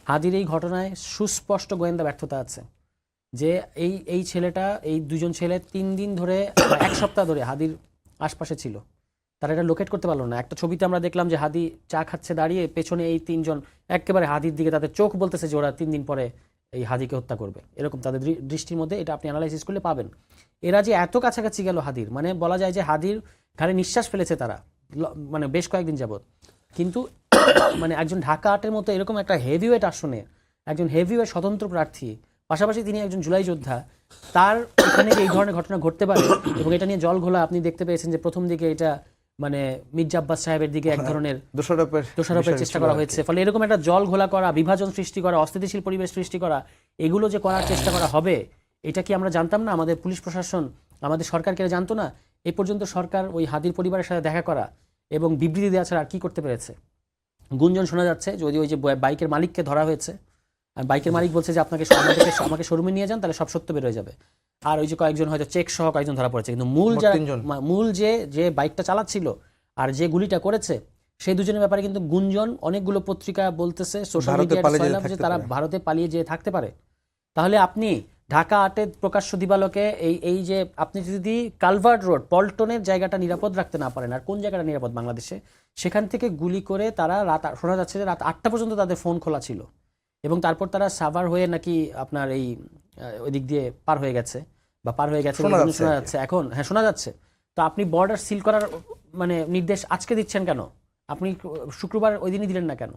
হাদির এই ঘটনায় সুস্পষ্ট গোয়েন্দা ব্যর্থতা আছে, যে এই ছেলেটা, এই দুজন ছেলে 3 দিন ধরে, 1 সপ্তাহ ধরে হাদির আশপাশে ছিল। তারা এটা লোকেট করতে পারলো না। একটা ছবিতে আমরা দেখলাম যে হাদি চা খাচ্ছে দাঁড়িয়ে, পেছনে এই 3 জন একেবারে হাদির দিকে, তাদের চোখ বলতেছে যে ওরা 3 দিন পরে এই হাদিকে হত্যা করবে, এরকম তাদের দৃষ্টির মধ্যে, এটা আপনি অ্যানালাইসিস করলে পাবেন। এরা যে এত কাছাকাছি গেল হাদির, মানে বলা যায় যে হাদির ঘাড়ে নিঃশ্বাস ফেলেছে তারা, মানে বেশ কয়েকদিন যাবত। কিন্তু মানে একজন ঢাকা আটের মতো এরকম একটা হেভিওয়েট আসনে একজন হেভিওয়েট স্বতন্ত্র প্রার্থী, পাশাপাশি তিনি একজন জুলাই যোদ্ধা, তার এখানে যে এই ধরনের ঘটনা ঘটতে পারে, এবং এটা নিয়ে জল ঘোলা আপনি দেখতে পেয়েছেন যে প্রথম দিকে এটা মানে মির্জা আব্বাস সাহেবের দিকে এক ধরনের দোষারোপের চেষ্টা করা হয়েছে। ফলে এরকম একটা জল ঘোলা করা, বিভাজন সৃষ্টি করা, অস্থিতিশীল পরিবেশ সৃষ্টি করা, এগুলো যে করার চেষ্টা করা হবে, এটা কি আমরা জানতাম না? আমাদের পুলিশ প্রশাসন, আমাদের সরকারকে জানতো না? এই পর্যন্ত সরকার ওই হাদির পরিবারের সাথে দেখা করা এবং বিবৃতি দেওয়া ছাড়া আর কি করতে পেরেছে? গুঞ্জন শোনা যাচ্ছে যদি ওই যে বাইকের মালিককে ধরা হয়েছে, আর বাইকের মালিক বলছে যে আমাকে শোরুমে নিয়ে যান, তাহলে সব সত্য বের হয়ে যাবে। আর ওই যে কয়েকজন হয়তো চেক সহ কয়েকজন ধরা পড়েছে, কিন্তু মূল যে বাইকটা চালাচ্ছিল আর যে গুলিটা করেছে, সেই দুজনের ব্যাপারে কিন্তু গুঞ্জন, অনেকগুলো পত্রিকা বলতেছে, সোশ্যাল মিডিয়ায়, যে তারা ভারতে পালিয়ে যেয়ে থাকতে পারে। তাহলে আপনি ঢাকা আটের প্রকাশ্য দিবালোকে এই যে আপনি যদি কালভার্ট রোড, পল্টনের জায়গাটা নিরাপদ রাখতে না পারেন, আর কোন জায়গাটা নিরাপদ বাংলাদেশে, সেখান থেকে গুলি করে তারা শোনা যাচ্ছে যে রাত 8টা পর্যন্ত তাদের ফোন খোলা ছিল, এবং তারপর তারা সাভার হয়ে নাকি আপনার এই ওই দিক দিয়ে পার হয়ে গেছে শোনা যাচ্ছে এখন। হ্যাঁ, শোনা যাচ্ছে। তো আপনি বর্ডার সিল করার মানে নির্দেশ আজকে দিচ্ছেন কেন? আপনি শুক্রবার ওই দিনই দিলেন না কেন?